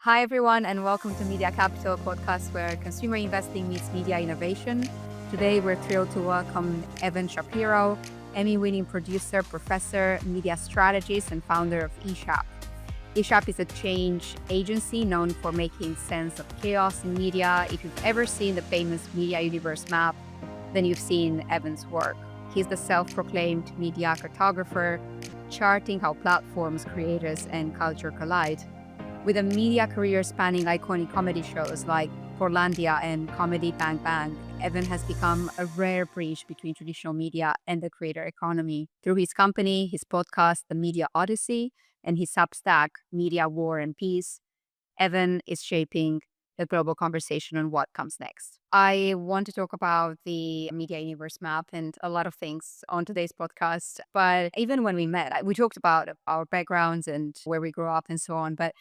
Hi, everyone, and welcome to Media Capital podcast, where consumer investing meets media innovation. Today, we're thrilled to welcome Evan Shapiro, Emmy-winning producer, professor, media strategist, and founder of ESHAP. ESHAP is a change agency known for making sense of chaos in media. If you've ever seen the famous Media Universe map, then you've seen Evan's work. He's the self-proclaimed Media Cartographer, charting how platforms, creators, and culture collide. With a media career spanning iconic comedy shows like Portlandia and Comedy Bang Bang, Evan has become a rare bridge between traditional media and the creator economy. Through his company, his podcast, The Media Odyssey, and his Substack, Media, War, and Peace, Evan is shaping the global conversation on what comes next. I want to talk about the Media Universe map and a lot of things on today's podcast. But even when we met, we talked about our backgrounds and where we grew up and so on. But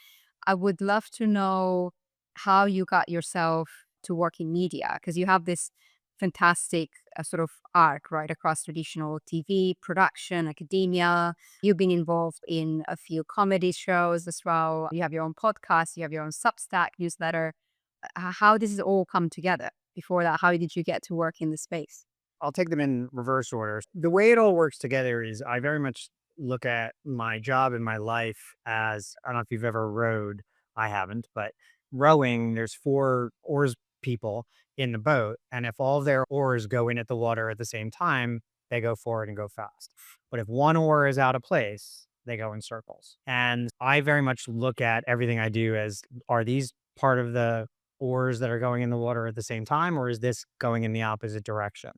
I would love to know how you got yourself to work in media, because you have this fantastic sort of arc right across traditional TV, production, academia. You've been involved in a few comedy shows as well. You have your own podcast, you have your own Substack newsletter. How does it all come together? Before that, how did you get to work in the space? I'll take them in reverse order. The way it all works together is I very much look at my job and my life as, I don't know if you've ever rowed. I haven't, but rowing, there's four oars people in the boat. And if all of their oars go in at the water at the same time, they go forward and go fast. But if one oar is out of place, they go in circles. And I very much look at everything I do as, are these part of the oars that are going in the water at the same time, or is this going in the opposite direction?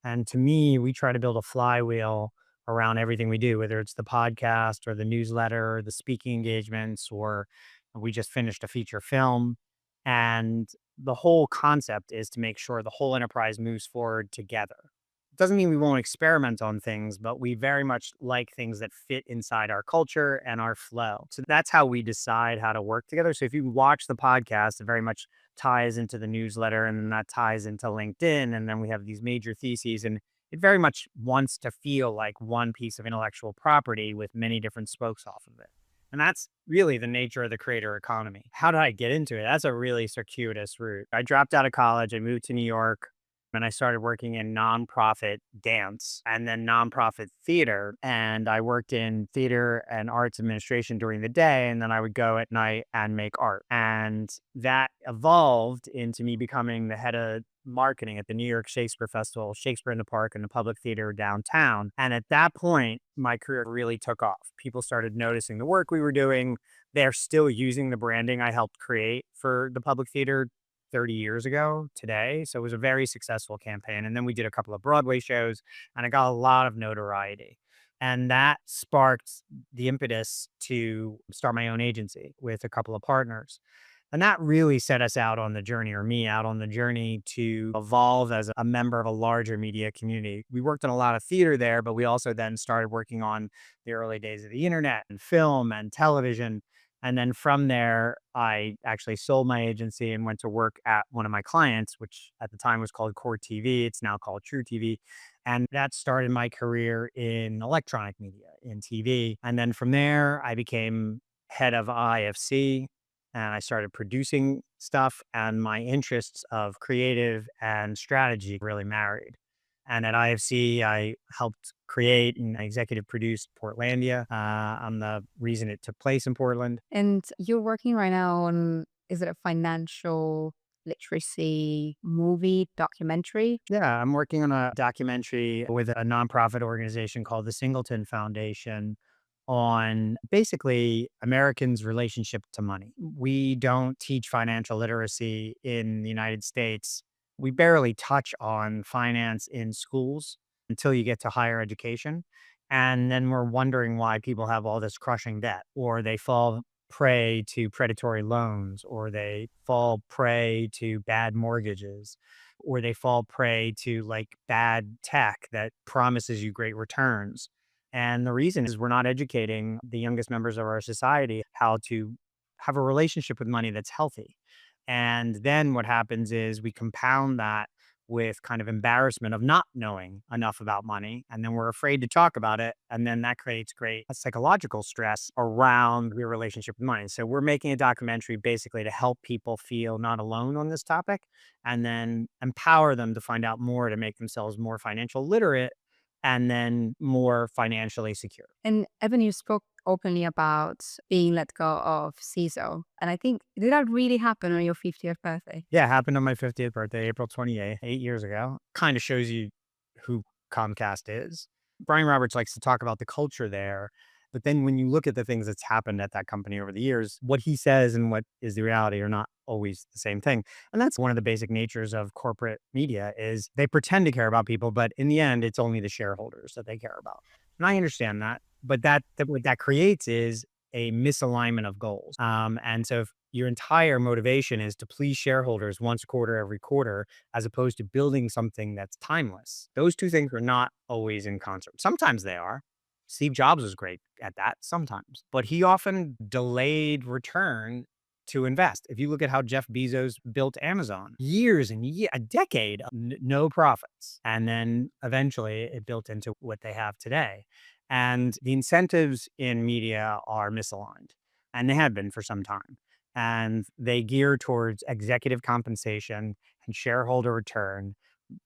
And to me, we try to build a flywheel around everything we do, whether it's the podcast or the newsletter, or the speaking engagements, or we just finished a feature film. And the whole concept is to make sure the whole enterprise moves forward together. Doesn't mean we won't experiment on things, but we very much like things that fit inside our culture and our flow. So that's how we decide how to work together. So if you watch the podcast, it very much ties into the newsletter, and then that ties into LinkedIn. And then we have these major theses, and it very much wants to feel like one piece of intellectual property with many different spokes off of it. And that's really the nature of the creator economy. How did I get into it? That's a really circuitous route. I dropped out of college. I moved to New York, and I started working in nonprofit dance and then nonprofit theater. And I worked in theater and arts administration during the day. And then I would go at night and make art. And that evolved into me becoming the head of marketing at the New York Shakespeare Festival, Shakespeare in the Park, and the Public Theater downtown. And at that point, my career really took off. People started noticing the work we were doing. They're still using the branding I helped create for the Public Theater 30 years ago today. So it was a very successful campaign. And then we did a couple of Broadway shows, and I got a lot of notoriety. And that sparked the impetus to start my own agency with a couple of partners. And that really set us out on the journey, or me out on the journey, to evolve as a member of a larger media community. We worked on a lot of theater there, but we also then started working on the early days of the internet and film and television. And then from there, I actually sold my agency and went to work at one of my clients, which at the time was called Core TV. It's now called True TV. And that started my career in electronic media, in TV. And then from there, I became head of IFC, and I started producing stuff. And my interests of creative and strategy really married. And at IFC, I helped create and executive produced Portlandia. I'm the reason it took place in Portland. And you're working right now on, is it a financial literacy movie documentary? Yeah, I'm working on a documentary with a nonprofit organization called the Singleton Foundation on basically Americans' relationship to money. We don't teach financial literacy in the United States. We barely touch on finance in schools until you get to higher education. And then we're wondering why people have all this crushing debt, or they fall prey to predatory loans, or they fall prey to bad mortgages, or they fall prey to like bad tech that promises you great returns. And the reason is we're not educating the youngest members of our society how to have a relationship with money that's healthy. And then what happens is we compound that with kind of embarrassment of not knowing enough about money. And then we're afraid to talk about it. And then that creates great psychological stress around your relationship with money. So we're making a documentary basically to help people feel not alone on this topic and then empower them to find out more to make themselves more financial literate and then more financially secure. And Evan, you spoke openly about being let go of CISO. And I think, did that really happen on your 50th birthday? Yeah, it happened on my 50th birthday, April 28th, 8 years ago. Kind of shows you who Comcast is. Brian Roberts likes to talk about the culture there. But then when you look at the things that's happened at that company over the years, what he says and what is the reality are not always the same thing. And that's one of the basic natures of corporate media is they pretend to care about people, but in the end, it's only the shareholders that they care about. And I understand that. But what that creates is a misalignment of goals. And so if your entire motivation is to please shareholders once a quarter, every quarter, as opposed to building something that's timeless, those two things are not always in concert. Sometimes they are. Steve Jobs was great at that sometimes, but he often delayed return to invest. If you look at how Jeff Bezos built Amazon, years and a decade, no profits. And then eventually it built into what they have today. And the incentives in media are misaligned, and they have been for some time. And they gear towards executive compensation and shareholder return,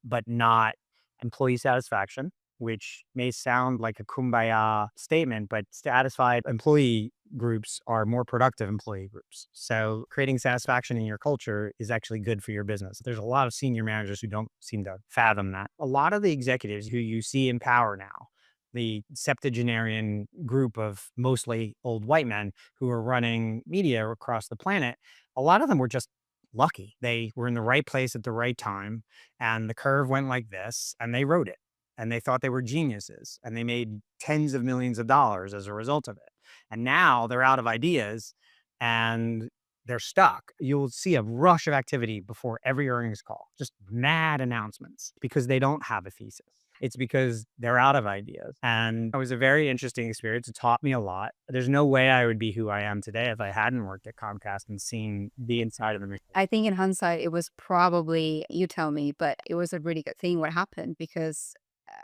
but not employee satisfaction, which may sound like a kumbaya statement, but satisfied employee groups are more productive employee groups. So creating satisfaction in your culture is actually good for your business. There's a lot of senior managers who don't seem to fathom that. A lot of the executives who you see in power now, the septuagenarian group of mostly old white men who are running media across the planet, a lot of them were just lucky. They were in the right place at the right time, and the curve went like this, and they wrote it. And they thought they were geniuses, and they made tens of millions of dollars as a result of it. And now they're out of ideas and they're stuck. You'll see a rush of activity before every earnings call, just mad announcements because they don't have a thesis. It's because they're out of ideas. And it was a very interesting experience. It taught me a lot. There's no way I would be who I am today if I hadn't worked at Comcast and seen the inside of the machine. I think in hindsight, it was probably, you tell me, but it was a really good thing what happened because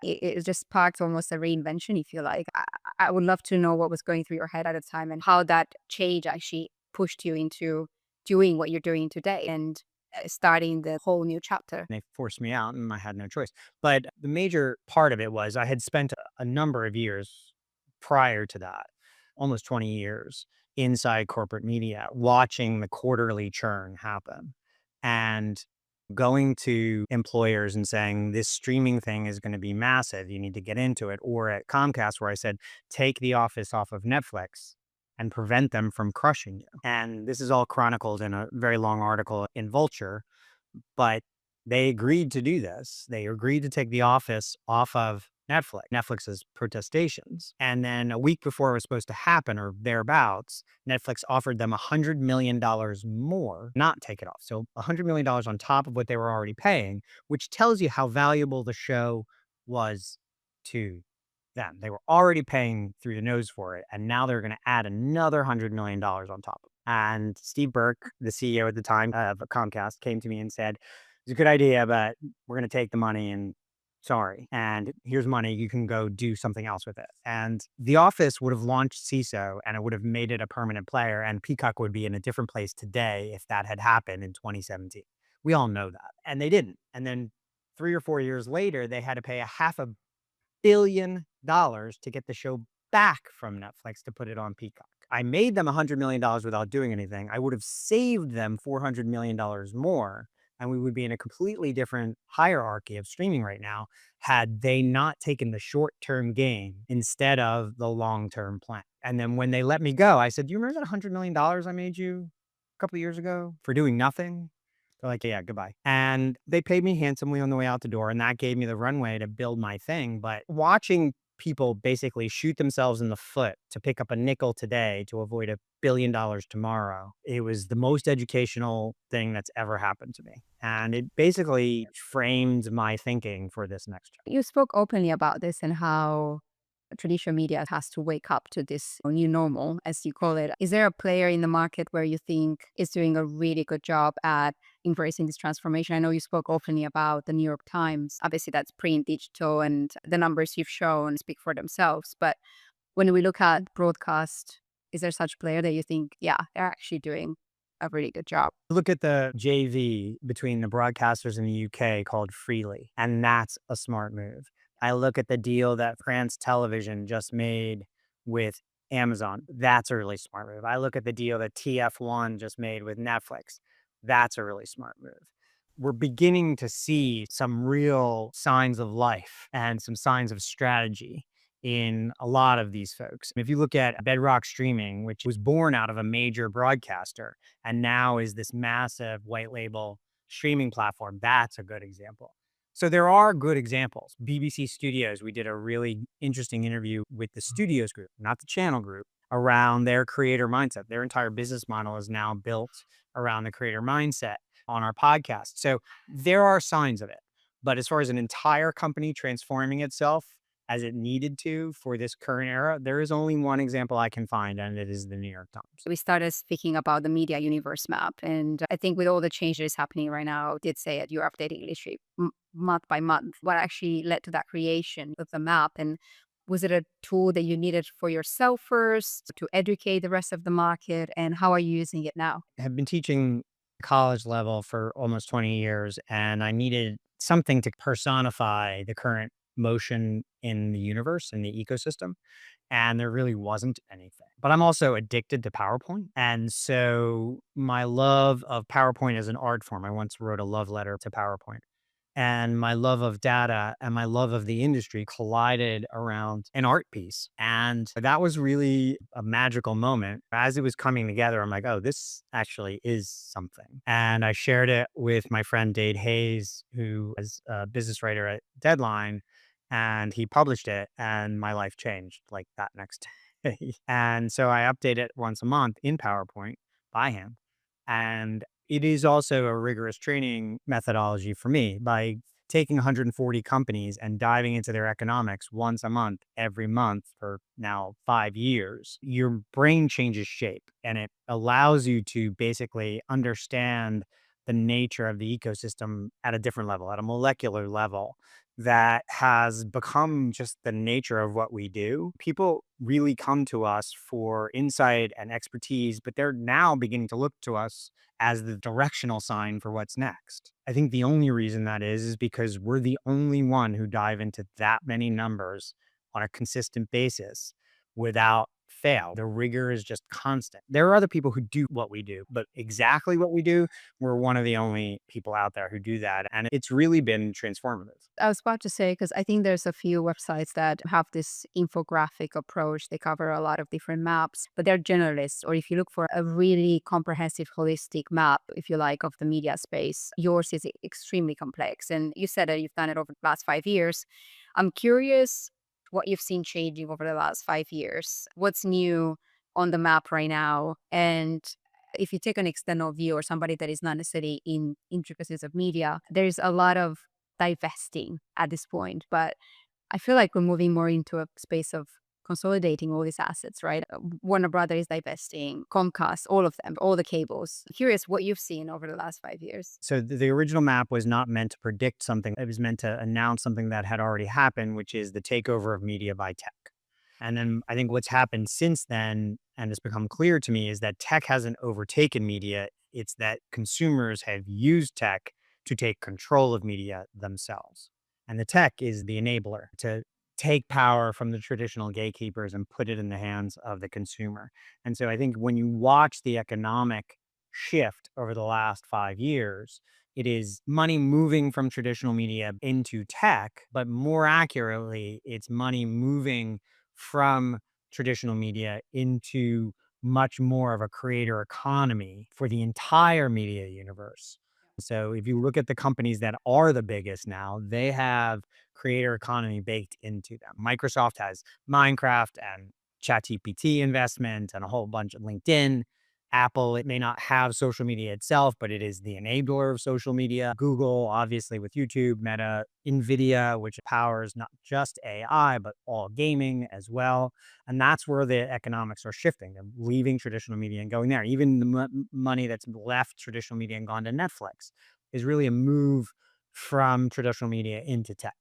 it just sparked almost a reinvention, if you like. I would love to know what was going through your head at the time and how that change actually pushed you into doing what you're doing today and starting the whole new chapter. They forced me out and I had no choice. But the major part of it was I had spent a number of years prior to that, almost 20 years inside corporate media, watching the quarterly churn happen and going to employers and saying, this streaming thing is going to be massive. You need to get into it. Or at Comcast, where I said, take The Office off of Netflix and prevent them from crushing you. And this is all chronicled in a very long article in Vulture, but they agreed to do this. They agreed to take The Office off of Netflix's protestations. And then a week before it was supposed to happen or thereabouts, Netflix offered them $100 million more, not take it off. So $100 million on top of what they were already paying, which tells you how valuable the show was to them. They were already paying through the nose for it. And now they're going to add another $100 million on top of it. And Steve Burke, the CEO at the time of Comcast, came to me and said, it's a good idea, but we're going to take the money and sorry. And here's money. You can go do something else with it. And The Office would have launched CISO and it would have made it a permanent player. And Peacock would be in a different place today if that had happened in 2017. We all know that. And they didn't. And then 3 or 4 years later, they had to pay $500 million to get the show back from Netflix to put it on Peacock. I made them $100 million without doing anything. I would have saved them $400 million more. And we would be in a completely different hierarchy of streaming right now had they not taken the short-term gain instead of the long-term plan. And then when they let me go, I said, do you remember that $100 million I made you a couple of years ago for doing nothing? They're like, yeah, goodbye. And they paid me handsomely on the way out the door. And that gave me the runway to build my thing. But watching people basically shoot themselves in the foot to pick up a nickel today to avoid $1 billion tomorrow, it was the most educational thing that's ever happened to me. And it basically framed my thinking for this next job. You spoke openly about this and how traditional media has to wake up to this new normal, as you call it. Is there a player in the market where you think is doing a really good job at embracing this transformation? I know you spoke openly about the New York Times. Obviously, that's print, digital, and the numbers you've shown speak for themselves. But when we look at broadcast, is there such player that you think, yeah, they're actually doing a really good job? Look at the JV between the broadcasters in the UK called Freely, and that's a smart move. I look at the deal that France Television just made with Amazon. That's a really smart move. I look at the deal that TF1 just made with Netflix. That's a really smart move. We're beginning to see some real signs of life and some signs of strategy in a lot of these folks. If you look at Bedrock Streaming, which was born out of a major broadcaster, and now is this massive white label streaming platform. That's a good example. So there are good examples. BBC Studios, we did a really interesting interview with the Studios group, not the channel group, around their creator mindset. Their entire business model is now built around the creator mindset on our podcast. So there are signs of it. But as far as an entire company transforming itself as it needed to for this current era, there is only one example I can find, and it is the New York Times. We started speaking about the media universe map. And I think with all the changes happening right now, did say that you're updating literally month by month. What actually led to that creation of the map? And was it a tool that you needed for yourself first to educate the rest of the market? And how are you using it now? Have been teaching college level for almost 20 years, and I needed something to personify the current motion in the universe, in the ecosystem. And there really wasn't anything. But I'm also addicted to PowerPoint. And so my love of PowerPoint as an art form, I once wrote a love letter to PowerPoint, and my love of data and my love of the industry collided around an art piece. And that was really a magical moment. As it was coming together, I'm like, oh, this actually is something. And I shared it with my friend Dade Hayes, who is a business writer at Deadline, and he published it, and my life changed like that next day. And so I update it once a month in PowerPoint by hand. And it is also a rigorous training methodology for me by taking 140 companies and diving into their economics once a month, every month for now 5 years. Your brain changes shape, and it allows you to basically understand the nature of the ecosystem at a different level, at a molecular level that has become just the nature of what we do. People really come to us for insight and expertise, but they're now beginning to look to us as the directional sign for what's next. I think the only reason that is because we're the only one who dive into that many numbers on a consistent basis without fail. The rigor is just constant. There are other people who do what we do, but exactly what we do, we're one of the only people out there who do that. And it's really been transformative. I was about to say, because I think there's a few websites that have this infographic approach. They cover a lot of different maps, but they're generalists. Or if you look for a really comprehensive, holistic map, if you like, of the media space, yours is extremely complex. And you said that you've done it over the last 5 years. I'm curious what you've seen changing over the last 5 years. What's new on the map right now? And if you take an external view or somebody that is not necessarily in intricacies of media, there's a lot of divesting at this point. But I feel like we're moving more into a space of consolidating all these assets, right? Warner Brothers is divesting, Comcast, all of them, all the cables. Curious what you've seen over the last 5 years. So the original map was not meant to predict something. It was meant to announce something that had already happened, which is the takeover of media by tech. And then I think what's happened since then, and it's become clear to me, is that tech hasn't overtaken media. It's that consumers have used tech to take control of media themselves. And the tech is the enabler to take power from the traditional gatekeepers and put it in the hands of the consumer. And so I think when you watch the economic shift over the last 5 years, it is money moving from traditional media into tech, but more accurately, it's money moving from traditional media into much more of a creator economy for the entire media universe. So if you look at the companies that are the biggest now, they have creator economy baked into them. Microsoft has Minecraft and ChatGPT investment and a whole bunch of LinkedIn. Apple, it may not have social media itself, but it is the enabler of social media. Google, obviously, with YouTube, Meta, NVIDIA, which powers not just AI, but all gaming as well. And that's where the economics are shifting. They're leaving traditional media and going there. Even the money that's left traditional media and gone to Netflix is really a move from traditional media into tech.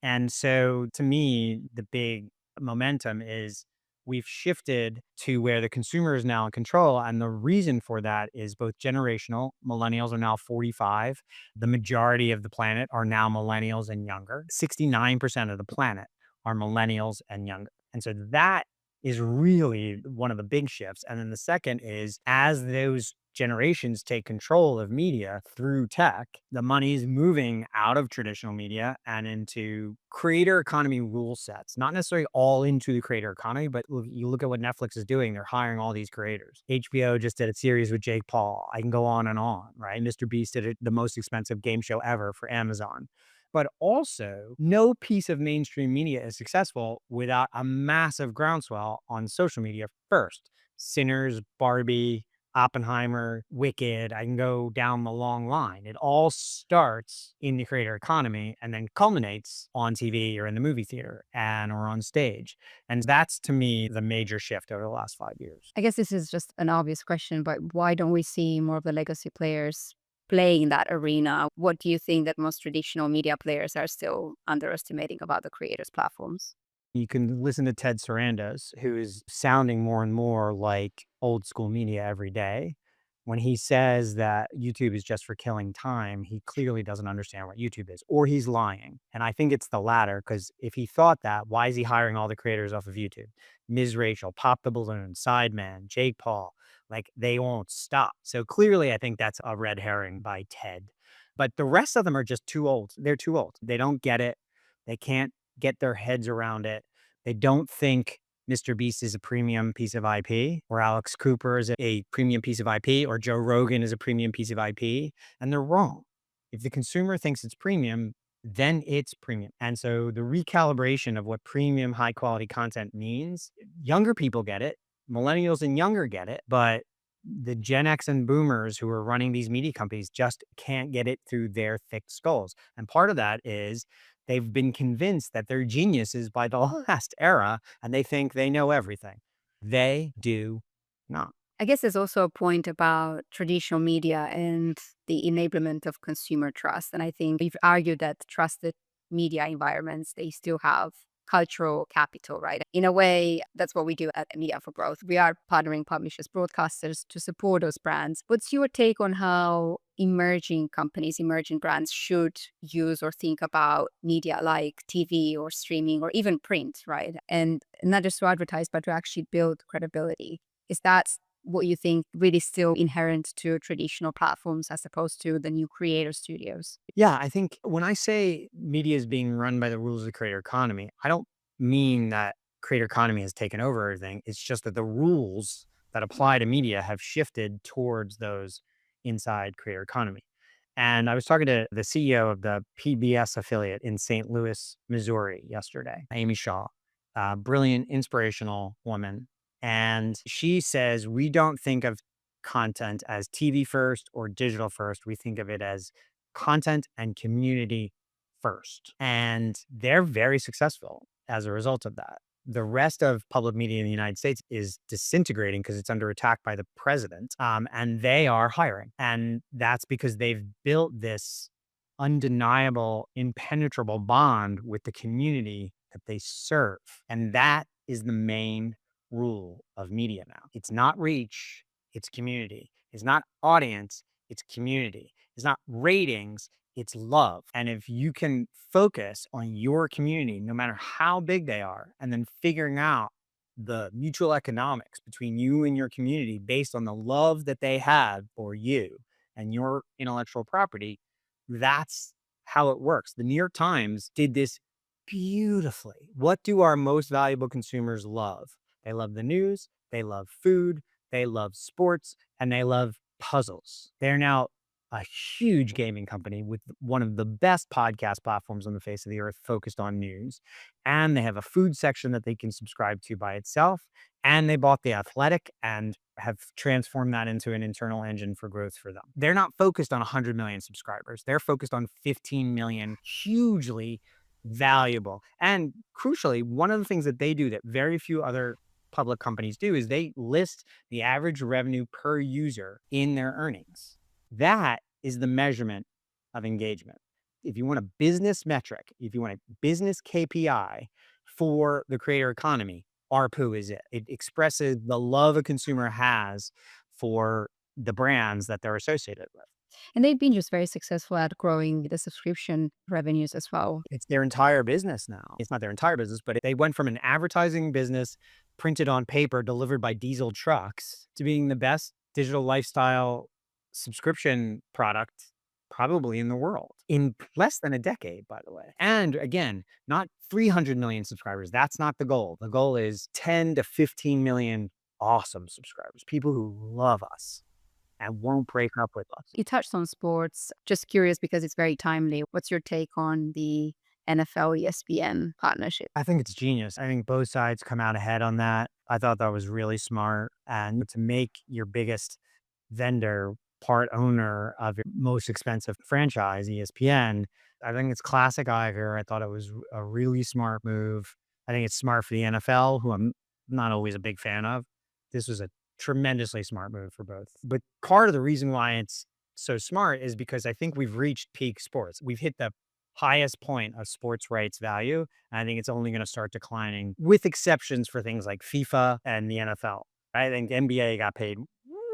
And so to me, the big momentum is we've shifted to where the consumer is now in control. And the reason for that is both generational. Millennials are now 45. The majority of the planet are now millennials and younger. 69% of the planet are millennials and younger. And so that is really one of the big shifts. And then the second is as those generations take control of media through tech, the money is moving out of traditional media and into creator economy rule sets, not necessarily all into the creator economy, but you look at what Netflix is doing. They're hiring all these creators. HBO just did a series with Jake Paul. I can go on, right? Mr. Beast did the most expensive game show ever for Amazon. But also, no piece of mainstream media is successful without a massive groundswell on social media first. Sinners, Barbie, Oppenheimer, Wicked, I can go down the long line. It all starts in the creator economy and then culminates on TV or in the movie theater or on stage. And that's to me the major shift over the last 5 years. I guess this is just an obvious question, but why don't we see more of the legacy players play in that arena? What do you think that most traditional media players are still underestimating about the creators' platforms? You can listen to Ted Sarandos, who is sounding more and more like old school media every day. When he says that YouTube is just for killing time, he clearly doesn't understand what YouTube is, or he's lying. And I think it's the latter, because if he thought that, why is he hiring all the creators off of YouTube? Ms. Rachel, Pop the Balloon, Sideman, Jake Paul, like they won't stop. So clearly, I think that's a red herring by Ted. But the rest of them are just too old. They're too old. They don't get it. They can't get their heads around it. They don't think Mr. Beast is a premium piece of IP, or Alex Cooper is a premium piece of IP, or Joe Rogan is a premium piece of IP, and they're wrong. If the consumer thinks it's premium, then it's premium. And so the recalibration of what premium high quality content means, younger people get it, millennials and younger get it, but the Gen X and boomers who are running these media companies just can't get it through their thick skulls. And part of that is they've been convinced that they're geniuses by the last era and they think they know everything. They do not. I guess there's also a point about traditional media and the enablement of consumer trust. And I think we've argued that trusted media environments, they still have cultural capital, right? In a way, that's what we do at Media for Growth. We are partnering publishers, broadcasters to support those brands. What's your take on how emerging companies, emerging brands should use or think about media like TV or streaming or even print, right? And not just to advertise, but to actually build credibility. Is that what you think really still inherent to traditional platforms as opposed to the new creator studios? Yeah, I think when I say media is being run by the rules of the creator economy, I don't mean that creator economy has taken over everything. It's just that the rules that apply to media have shifted towards those inside creator economy. And I was talking to the CEO of the PBS affiliate in St. Louis, Missouri yesterday, Amy Shaw, a brilliant, inspirational woman. And she says, we don't think of content as TV first or digital first. We think of it as content and community first. And they're very successful as a result of that. The rest of public media in the United States is disintegrating because it's under attack by the president. And they are hiring. And that's because they've built this undeniable, impenetrable bond with the community that they serve. And that is the main rule of media now. It's not reach, it's community. It's not audience, it's community. It's not ratings, it's love. And if you can focus on your community, no matter how big they are, and then figuring out the mutual economics between you and your community based on the love that they have for you and your intellectual property, that's how it works. The New York Times did this beautifully. What do our most valuable consumers love? They love the news, they love food, they love sports, and they love puzzles. They're now a huge gaming company with one of the best podcast platforms on the face of the earth focused on news. And they have a food section that they can subscribe to by itself. And they bought The Athletic and have transformed that into an internal engine for growth for them. They're not focused on 100 million subscribers. They're focused on 15 million, hugely valuable. And crucially, one of the things that they do that very few other public companies do is they list the average revenue per user in their earnings. That is the measurement of engagement. If you want a business metric, if you want a business KPI for the creator economy, ARPU is it. It expresses the love a consumer has for the brands that they're associated with. And they've been just very successful at growing the subscription revenues as well. It's their entire business now. It's not their entire business, but they went from an advertising business printed on paper, delivered by diesel trucks, to being the best digital lifestyle subscription product probably in the world in less than a decade, by the way. And again, not 300 million subscribers. That's not the goal. The goal is 10 to 15 million awesome subscribers, people who love us and won't break up with us. You touched on sports. Just curious because it's very timely. What's your take on the NFL ESPN partnership? I think it's genius. I think both sides come out ahead on that. I thought that was really smart. And to make your biggest vendor part owner of your most expensive franchise, ESPN, I think it's classic Iger. I thought it was a really smart move. I think it's smart for the NFL, who I'm not always a big fan of. This was a tremendously smart move for both. But part of the reason why it's so smart is because I think we've reached peak sports. We've hit the highest point of sports rights value. And I think it's only going to start declining, with exceptions for things like FIFA and the NFL. I think NBA got paid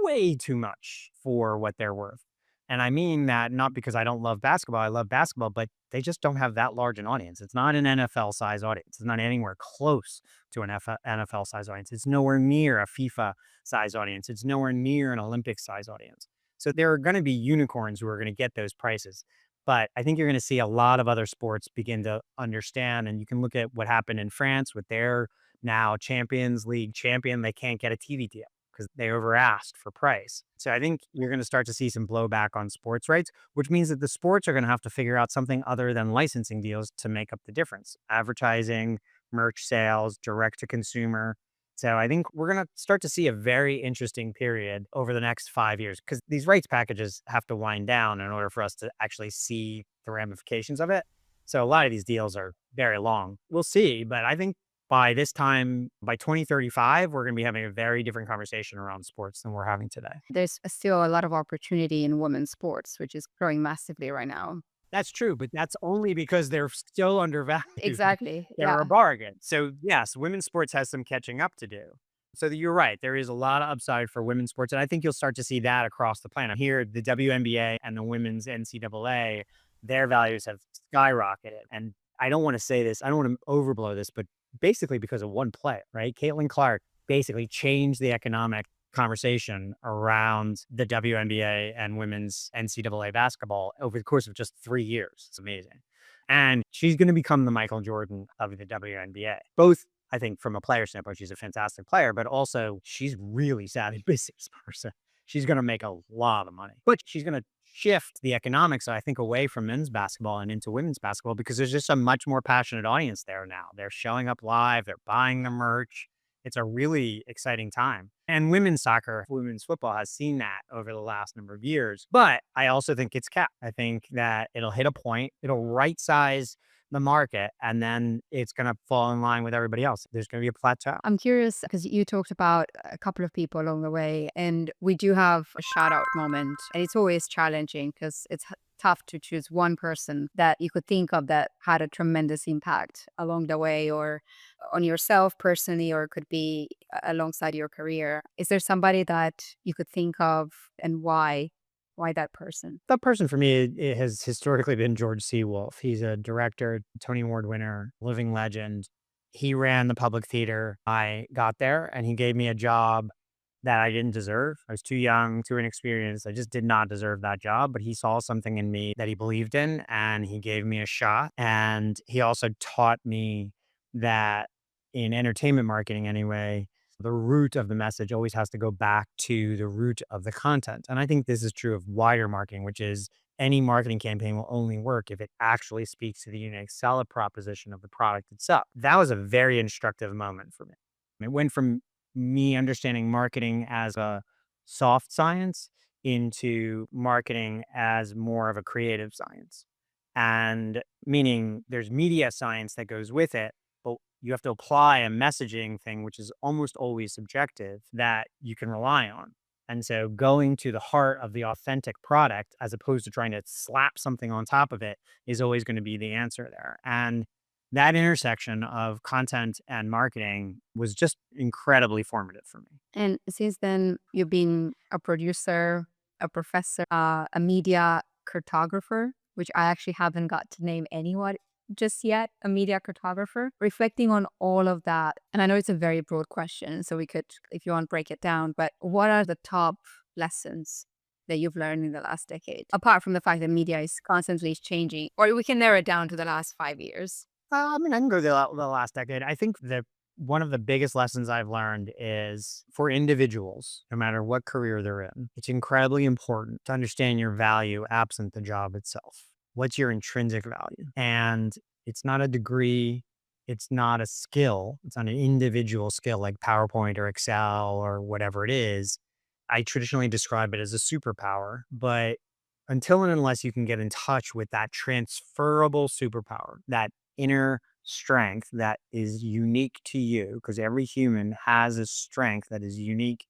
way too much for what they're worth. And I mean that not because I don't love basketball. I love basketball, but they just don't have that large an audience. It's not an NFL size audience. It's not anywhere close to an NFL size audience. It's nowhere near a FIFA size audience. It's nowhere near an Olympic size audience. So there are going to be unicorns who are going to get those prices. But I think you're going to see a lot of other sports begin to understand. And you can look at what happened in France with their now Champions League champion. They can't get a TV deal because they over asked for price. So I think you're going to start to see some blowback on sports rights, which means that the sports are going to have to figure out something other than licensing deals to make up the difference. Advertising, merch sales, direct to consumer. So I think we're going to start to see a very interesting period over the next 5 years, because these rights packages have to wind down in order for us to actually see the ramifications of it. So a lot of these deals are very long. We'll see, but I think by this time, by 2035, we're going to be having a very different conversation around sports than we're having today. There's still a lot of opportunity in women's sports, which is growing massively right now. That's true, but that's only because they're still undervalued. Exactly. They're a Yeah. bargain. So yes, women's sports has some catching up to do. So you're right. There is a lot of upside for women's sports. And I think you'll start to see that across the planet. Here, the WNBA and the women's NCAA, their values have skyrocketed. And I don't want to say this, I don't want to overblow this, but basically because of one player, right? Caitlin Clark basically changed the economic conversation around the WNBA and women's NCAA basketball over the course of just 3 years. It's amazing. And she's going to become the Michael Jordan of the WNBA. Both, I think, from a player standpoint, she's a fantastic player, but also she's really savvy business person. She's going to make a lot of money, but she's going to shift the economics, I think, away from men's basketball and into women's basketball, because there's just a much more passionate audience there now. They're showing up live, they're buying the merch. It's a really exciting time. And women's soccer, women's football has seen that over the last number of years. But I also think it's capped. I think that it'll hit a point, it'll right size the market, and then it's going to fall in line with everybody else. There's going to be a plateau. I'm curious because you talked about a couple of people along the way, and we do have a shout out moment. And it's always challenging because it's tough to choose one person that you could think of that had a tremendous impact along the way, or on yourself personally, or it could be alongside your career. Is there somebody that you could think of, and why? Why that person? The person for me, it has historically been George C. Wolfe. He's a director, Tony Award winner, living legend. He ran the public theater. I got there and he gave me a job that I didn't deserve. I was too young, too inexperienced. I just did not deserve that job, but he saw something in me that he believed in and he gave me a shot. And he also taught me that in entertainment marketing anyway, The root of the message always has to go back to the root of the content. And I think this is true of wider marketing, which is any marketing campaign will only work if it actually speaks to the unique seller proposition of the product itself. That was a very instructive moment for me. It went from me understanding marketing as a soft science into marketing as more of a creative science. And meaning there's media science that goes with it, but you have to apply a messaging thing, which is almost always subjective, that you can rely on. And so going to the heart of the authentic product as opposed to trying to slap something on top of it is always going to be the answer there. And that intersection of content and marketing was just incredibly formative for me. And since then, you've been a producer, a professor, a media cartographer, which I actually haven't got to name anyone just yet, a media cartographer. Reflecting on all of that, and I know it's a very broad question, so we could, if you want, break it down, but what are the top lessons that you've learned in the last decade? Apart from the fact that media is constantly changing, or we can narrow it down to the last 5 years. I mean, I can go the last decade. I think that one of the biggest lessons I've learned is for individuals, no matter what career they're in, it's incredibly important to understand your value absent the job itself. What's your intrinsic value? And it's not a degree, it's not a skill, it's not an individual skill like PowerPoint or Excel or whatever it is. I traditionally describe it as a superpower, but until and unless you can get in touch with that transferable superpower, that inner strength that is unique to you, because every human has a strength that is unique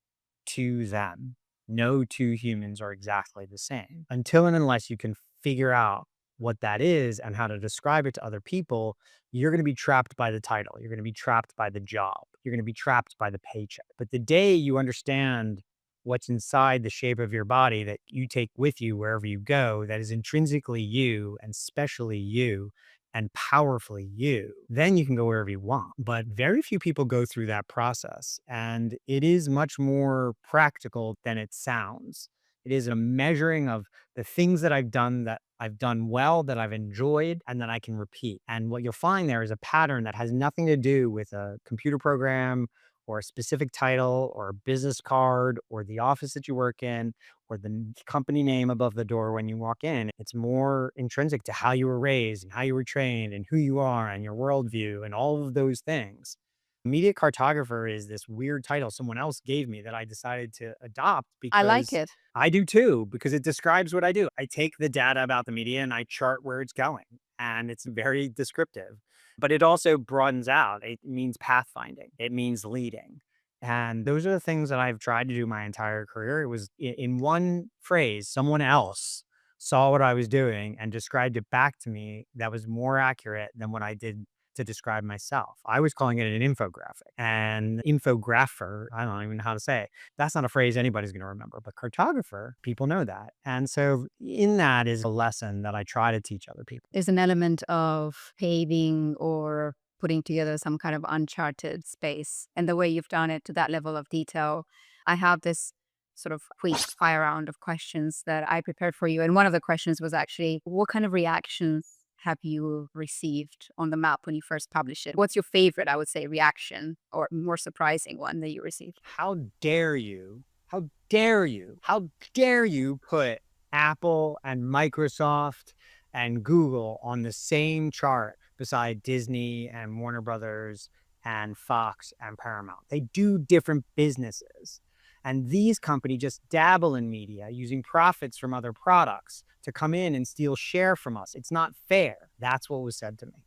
to them. No two humans are exactly the same. Until and unless you can figure out what that is and how to describe it to other people, you're going to be trapped by the title. You're going to be trapped by the job. You're going to be trapped by the paycheck. But the day you understand what's inside the shape of your body that you take with you wherever you go, that is intrinsically you and specially you and powerfully you, then you can go wherever you want. But very few people go through that process. And it is much more practical than it sounds. It is a measuring of the things that I've done well, that I've enjoyed, and that I can repeat. And what you'll find there is a pattern that has nothing to do with a computer program or a specific title or a business card or the office that you work in or the company name above the door when you walk in. It's more intrinsic to how you were raised and how you were trained and who you are and your worldview and all of those things. Media cartographer is this weird title someone else gave me that I decided to adopt I like because it. I do too, because it describes what I do. I take the data about the media and I chart where it's going, and it's very descriptive. But it also broadens out. It means pathfinding. It means leading. And those are the things that I've tried to do my entire career. It was in one phrase, someone else saw what I was doing and described it back to me that was more accurate than what I did to describe myself. I was calling it an infographic, and infographer, I don't even know how to say it. That's not a phrase anybody's going to remember, but cartographer, people know that. And so in that is a lesson that I try to teach other people. There's an element of paving or putting together some kind of uncharted space. And the way you've done it to that level of detail, I have this sort of quick fire round of questions that I prepared for you. And one of the questions was actually, what kind of reactions have you received on the map when you first published it? What's your favorite, I would say, reaction or more surprising one that you received? How dare you? How dare you? How dare you put Apple and Microsoft and Google on the same chart beside Disney and Warner Brothers and Fox and Paramount? They do different businesses. And these companies just dabble in media using profits from other products to come in and steal share from us. It's not fair. That's what was said to me.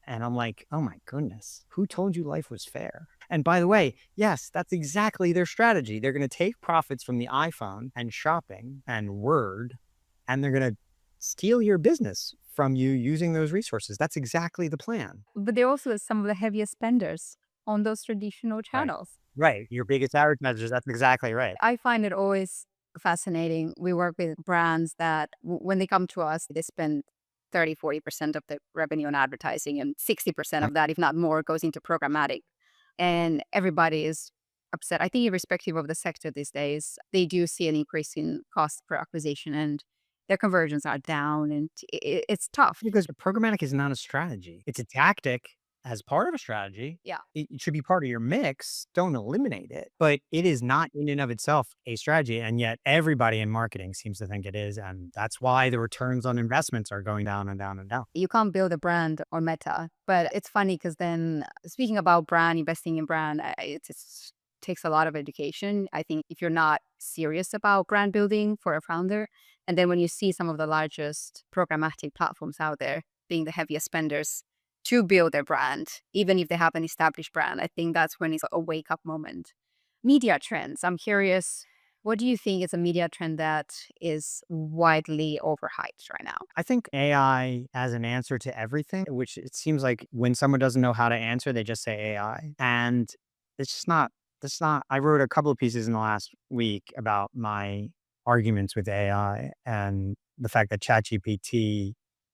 And I'm like, oh my goodness, who told you life was fair? And by the way, yes, that's exactly their strategy. They're going to take profits from the iPhone and shopping and Word, and they're going to steal your business from you using those resources. That's exactly the plan. But they're also some of the heaviest spenders on those traditional Right. channels. Right. Your biggest advertisers. That's exactly right. I find it always fascinating. We work with brands that when they come to us, they spend 30-40% of the revenue on advertising, and 60% of that, if not more, goes into programmatic. And everybody is upset. I think irrespective of the sector these days, they do see an increase in cost per acquisition and their conversions are down, and it's tough. Because programmatic is not a strategy. It's a tactic. as part of a strategy. Yeah. It should be part of your mix. Don't eliminate it, but it is not in and of itself a strategy. And yet everybody in marketing seems to think it is. And that's why the returns on investments are going down and down and down. You can't build a brand or meta, but it's funny because then speaking about brand, investing in brand, it takes a lot of education. I think if you're not serious about brand building for a founder, and then when you see some of the largest programmatic platforms out there being the heaviest spenders to build their brand, even if they have an established brand, I think that's when it's a wake up moment. Media trends. I'm curious, what do you think is a media trend that is widely overhyped right now? I think AI as an answer to everything, which it seems like when someone doesn't know how to answer, they just say AI. And it's just not, that's not, I wrote a couple of pieces in the last week about my arguments with AI and the fact that ChatGPT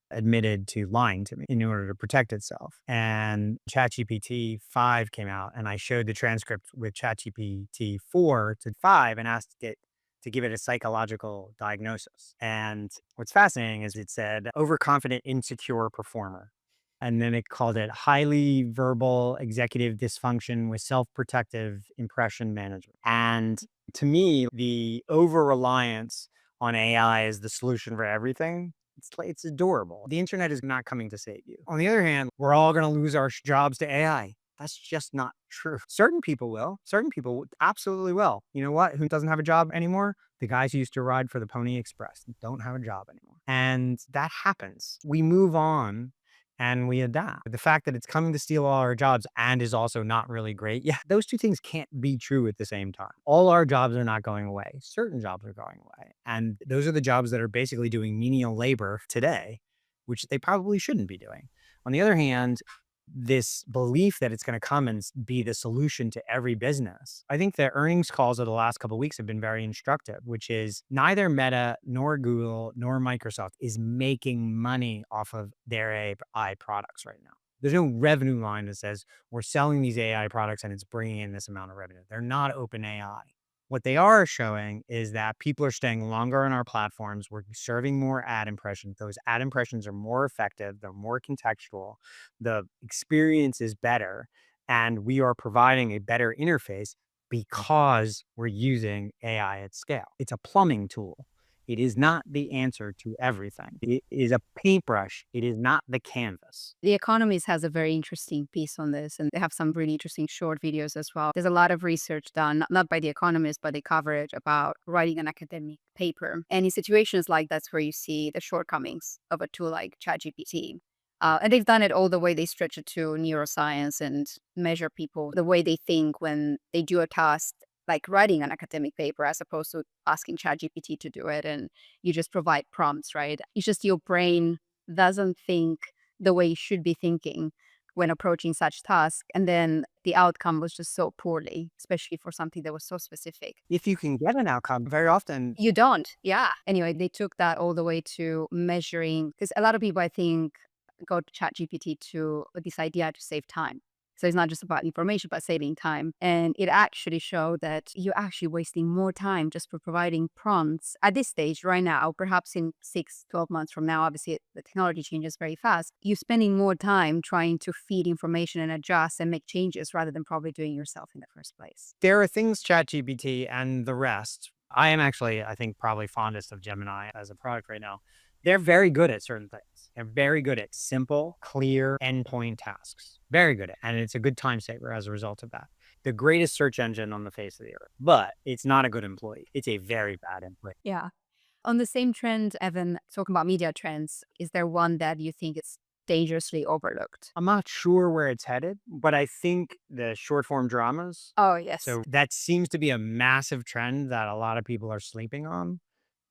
admitted to lying to me in order to protect itself. And ChatGPT 5 came out and I showed the transcript with ChatGPT 4 to 5 and asked it to give it a psychological diagnosis. And what's fascinating is it said overconfident, insecure performer. And then it called it highly verbal executive dysfunction with self protective impression management. And to me, the over reliance on AI is the solution for everything. It's adorable. The internet is not coming to save you. On the other hand, we're all going to lose our jobs to AI. That's just not true. Certain people will. Certain people absolutely will. You know what? Who doesn't have a job anymore? The guys who used to ride for the Pony Express don't have a job anymore. And that happens. We move on and we adapt. The fact that it's coming to steal all our jobs and is also not really great. Yeah, those two things can't be true at the same time. All our jobs are not going away. Certain jobs are going away. And those are the jobs that are basically doing menial labor today, which they probably shouldn't be doing. On the other hand, this belief that it's going to come and be the solution to every business. I think the earnings calls of the last couple of weeks have been very instructive, which is neither Meta nor Google nor Microsoft is making money off of their AI products right now. There's no revenue line that says we're selling these AI products and it's bringing in this amount of revenue. They're not open AI. What they are showing is that people are staying longer on our platforms. We're serving more ad impressions. Those ad impressions are more effective. They're more contextual. The experience is better. And we are providing a better interface because we're using AI at scale. It's a plumbing tool. It is not the answer to everything. It is a paintbrush. It is not the canvas. The Economist has a very interesting piece on this, and they have some really interesting short videos as well. There's a lot of research done, not by The Economist, but they cover it about writing an academic paper. And in situations like that's where you see the shortcomings of a tool like ChatGPT. And they've done it all the way they stretch it to neuroscience and measure people, the way they think when they do a task like writing an academic paper as opposed to asking ChatGPT to do it. And you just provide prompts, right? It's just your brain doesn't think the way you should be thinking when approaching such tasks. And then the outcome was just so poorly, especially for something that was so specific. If you can get an outcome, very often You don't. Yeah. Anyway, they took that all the way to measuring, because a lot of people, I think, go to ChatGPT to this idea to save time. So it's not just about information, but saving time. And it actually showed that you're actually wasting more time just for providing prompts at this stage right now. Perhaps in 6, 12 months from now, obviously the technology changes very fast. You're spending more time trying to feed information and adjust and make changes rather than probably doing yourself in the first place. there are things ChatGPT and the rest. I am actually, I think, probably fondest of Gemini as a product right now. They're very good at certain things. They're very good at simple, clear endpoint tasks. Very good at, and it's a good time saver as a result of that. The greatest search engine on the face of the earth, but it's not a good employee. It's a very bad employee. Yeah. On the same trend, Evan, talking about media trends, is there one that you think is dangerously overlooked? I'm not sure where it's headed, but I think the short form dramas. Oh, yes. So that seems to be a massive trend that a lot of people are sleeping on.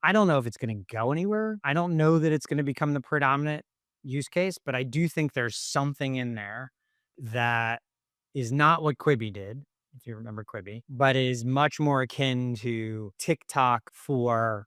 I don't know if it's going to go anywhere. I don't know that it's going to become the predominant use case, but I do think there's something in there that is not what Quibi did, if you remember Quibi, but is much more akin to TikTok for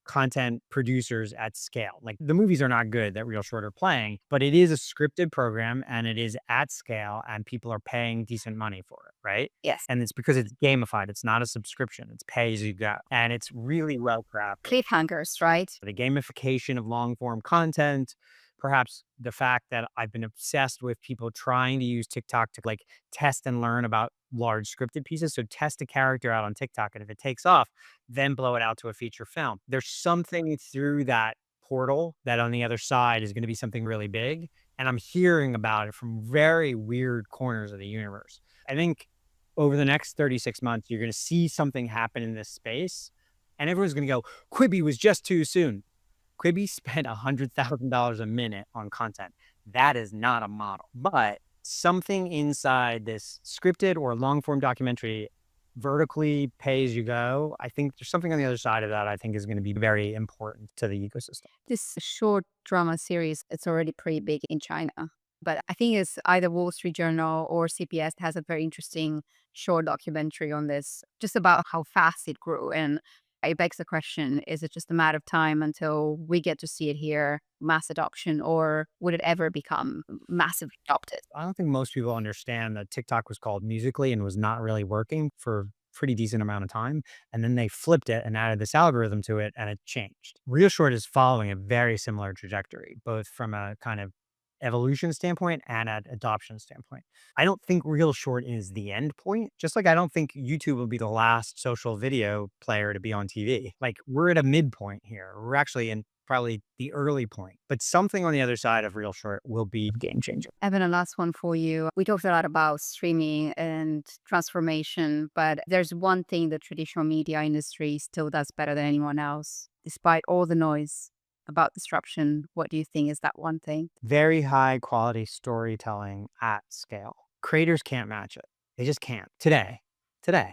content producers at scale. Like the movies are not good that Real Short are playing, but it is a scripted program and it is at scale and people are paying decent money for it, right? Yes. And it's because it's gamified. It's not a subscription. It's pay as you go. And it's really well crafted. Cliffhangers, right? The gamification of long form content, perhaps the fact that I've been obsessed with people trying to use TikTok to like test and learn about large scripted pieces. So test a character out on TikTok, and if it takes off, then blow it out to a feature film. There's something through that portal that on the other side is going to be something really big. And I'm hearing about it from very weird corners of the universe. I think over the next 36 months, you're going to see something happen in this space, and everyone's going to go, Quibi was just too soon. Quibi spent $100,000 a minute on content. That is not a model, but something inside this scripted or long form documentary, vertically pay as you go. I think there's something on the other side of that I think is going to be very important to the ecosystem. This short drama series, it's already pretty big in China. But I think it's either Wall Street Journal or CPS has a very interesting short documentary on this, just about how fast it grew. And it begs the question, is it just a matter of time until we get to see it here, mass adoption, or would it ever become massively adopted? I don't think most people understand that TikTok was called Musically and was not really working for a pretty decent amount of time. And then they flipped it and added this algorithm to it, and it changed. Real Short is following a very similar trajectory, both from a kind of evolution standpoint and an adoption standpoint. I don't think Real Short is the end point, just like I don't think YouTube will be the last social video player to be on TV. Like, we're at a midpoint here. We're actually in probably the early point, but something on the other side of Real Short will be game changer. Evan, a last one for you. We talked a lot about streaming and transformation, but there's one thing the traditional media industry still does better than anyone else, despite all the noise about disruption. What do you think is that one thing? Very high quality storytelling at scale. Creators can't match it. They just can't today.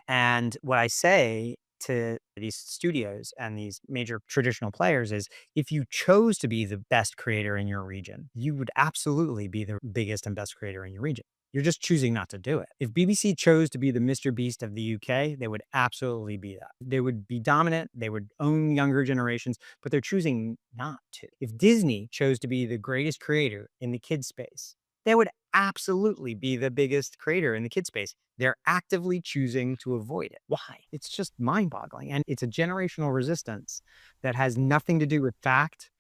And what I say to these studios and these major traditional players is, if you chose to be the best creator in your region, you would absolutely be the biggest and best creator in your region. You're just choosing not to do it. If BBC chose to be the Mr. Beast of the UK, they would absolutely be that. They would be dominant. They would own younger generations, but they're choosing not to. If Disney chose to be the greatest creator in the kids space, they would absolutely be the biggest creator in the kids space. They're actively choosing to avoid it. Why? It's just mind boggling. And it's a generational resistance that has nothing to do with fact.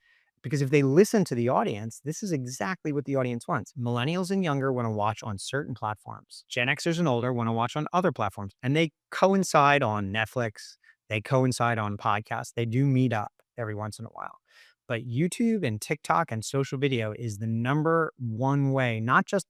Because if they listen to the audience, this is exactly what the audience wants. Millennials and younger want to watch on certain platforms. Gen Xers and older want to watch on other platforms. And they coincide on Netflix. They coincide on podcasts. They do meet up every once in a while. But YouTube and TikTok and social video is the number one way, not just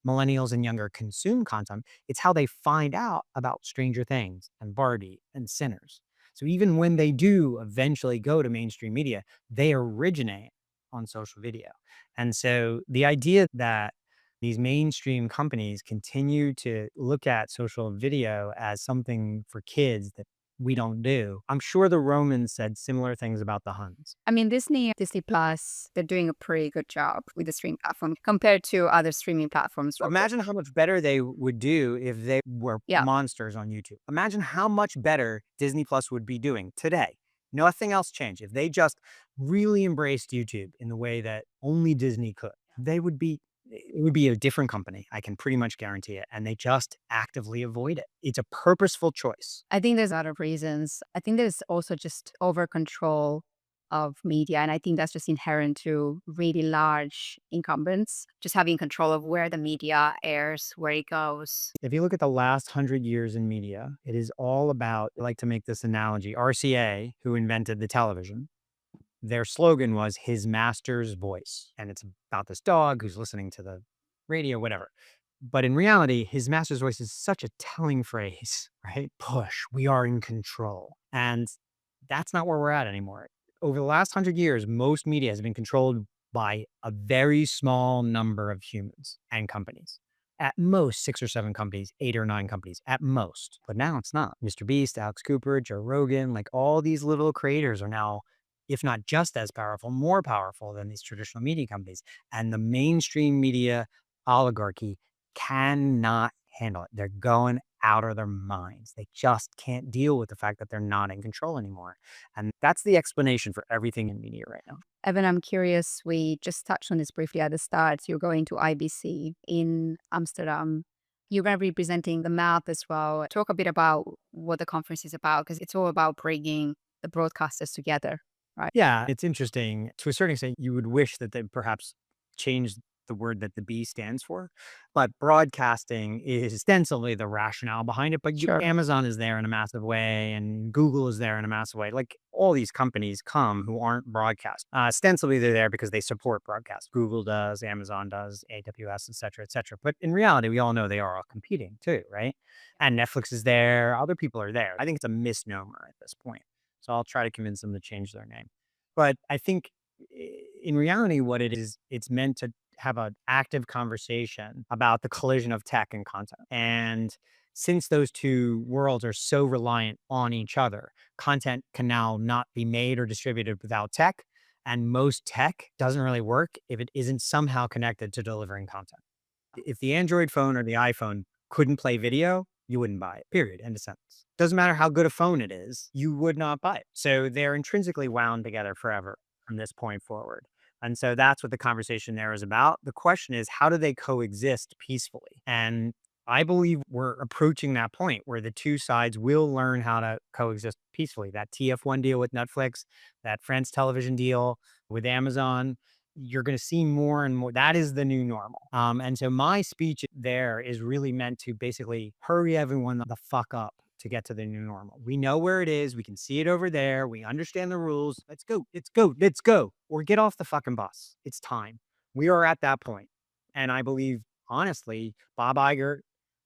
millennials and younger consume content, it's how they find out about Stranger Things and Barbie and Sinners. So even when they do eventually go to mainstream media, they originate on social video. And so the idea that these mainstream companies continue to look at social video as something for kids that we don't do. I'm sure the Romans said similar things about the Huns. I mean, Disney Plus, they're doing a pretty good job with the streaming platform compared to other streaming platforms. Imagine how much better they would do if they were monsters on YouTube. Imagine how much better Disney Plus would be doing today. Nothing else changed. If they just really embraced YouTube in the way that only Disney could, it would be a different company. I can pretty much guarantee it. And they just actively avoid it. It's a purposeful choice. I think there's other reasons. I think there's also just over control of media. And I think that's just inherent to really large incumbents, just having control of where the media airs, where it goes. If you look at the last 100 years in media, it is all about, I like to make this analogy, RCA, who invented the television, their slogan was his master's voice. And it's about this dog who's listening to the radio, whatever. But in reality, his master's voice is such a telling phrase, right? Push, we are in control. And that's not where we're at anymore. Over the last 100 years, most media has been controlled by a very small number of humans and companies. At most 6 or 7 companies, 8 or 9 companies, at most. But now it's not. Mr. Beast, Alex Cooper, Joe Rogan, like all these little creators are now, if not just as powerful, more powerful than these traditional media companies. And the mainstream media oligarchy cannot handle it. They're going out of their minds. They just can't deal with the fact that they're not in control anymore. And that's the explanation for everything in media right now. Evan, I'm curious, we just touched on this briefly at the start. You're going to IBC in Amsterdam. You're going to be presenting the map as well. Talk a bit about what the conference is about, because it's all about bringing the broadcasters together. Right. Yeah, it's interesting. To a certain extent, you would wish that they perhaps changed the word that the B stands for. But broadcasting is ostensibly the rationale behind it. But Sure. Amazon is there in a massive way, and Google is there in a massive way. Like all these companies come who aren't broadcast. Ostensibly, they're there because they support broadcast. Google does, Amazon does, AWS, et cetera, et cetera. But in reality, we all know they are all competing too, right? And Netflix is there. Other people are there. I think it's a misnomer at this point. So I'll try to convince them to change their name. But I think in reality, what it is, it's meant to have an active conversation about the collision of tech and content. And since those two worlds are so reliant on each other, content can now not be made or distributed without tech. And most tech doesn't really work if it isn't somehow connected to delivering content. If the Android phone or the iPhone couldn't play video, you wouldn't buy it, period. End of sentence. Doesn't matter how good a phone it is, you would not buy it. So they're intrinsically wound together forever from this point forward. And so that's what the conversation there is about. The question is, how do they coexist peacefully? And I believe we're approaching that point where the two sides will learn how to coexist peacefully. That TF1 deal with Netflix, that French television deal with Amazon, you're going to see more and more. That is the new normal. And so my speech there is really meant to basically hurry everyone the fuck up to get to the new normal. We know where it is. We can see it over there. We understand the rules. Let's go. Let's go. Let's go. Or get off the fucking bus. It's time. We are at that point. And I believe, honestly, Bob Iger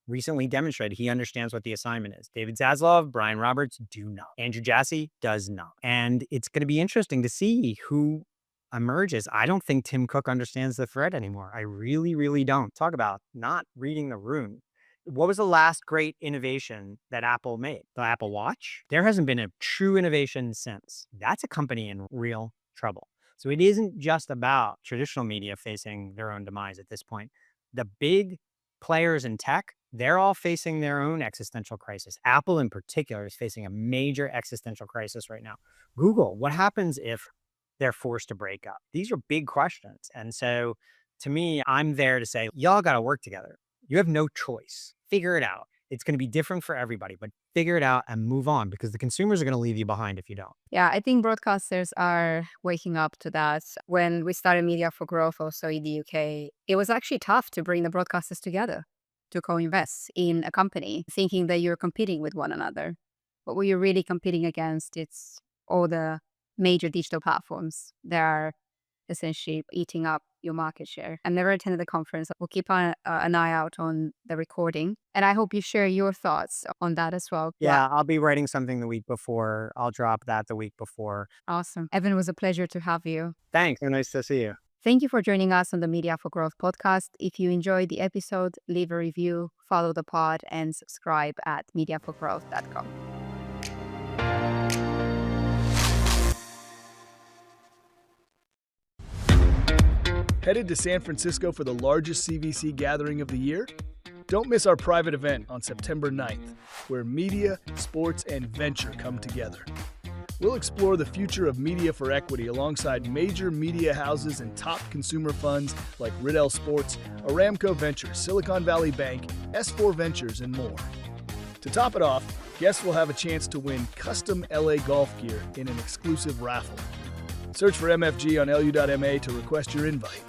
recently demonstrated he understands what the assignment is. David Zaslav, Brian Roberts do not. Andrew Jassy does not. And it's going to be interesting to see who emerges. I don't think Tim Cook understands the threat anymore. I really, really don't. Talk about not reading the room. What was the last great innovation that Apple made? The Apple Watch? There hasn't been a true innovation since. That's a company in real trouble. So it isn't just about traditional media facing their own demise at this point. The big players in tech, they're all facing their own existential crisis. Apple in particular is facing a major existential crisis right now. Google, what happens if they're forced to break up? These are big questions. And so to me, I'm there to say, y'all got to work together. You have no choice. Figure it out. It's going to be different for everybody, but figure it out and move on because the consumers are going to leave you behind if you don't. Yeah, I think broadcasters are waking up to that. When we started Media for Growth also in the UK, it was actually tough to bring the broadcasters together to co-invest in a company, thinking that you're competing with one another. But what you're really competing against, it's all the major digital platforms that are essentially eating up your market share. I've never attended the conference. We'll keep an eye out on the recording. And I hope you share your thoughts on that as well. Yeah, I'll be writing something the week before. I'll drop that the week before. Awesome. Evan, it was a pleasure to have you. Thanks. Nice to see you. Thank you for joining us on the Media for Growth podcast. If you enjoyed the episode, leave a review, follow the pod, and subscribe at mediaforgrowth.com. Headed to San Francisco for the largest CVC gathering of the year? Don't miss our private event on September 9th, where media, sports, and venture come together. We'll explore the future of media for equity alongside major media houses and top consumer funds like Riddell Sports, Aramco Ventures, Silicon Valley Bank, S4 Ventures, and more. To top it off, guests will have a chance to win custom LA golf gear in an exclusive raffle. Search for MFG on lu.ma to request your invite.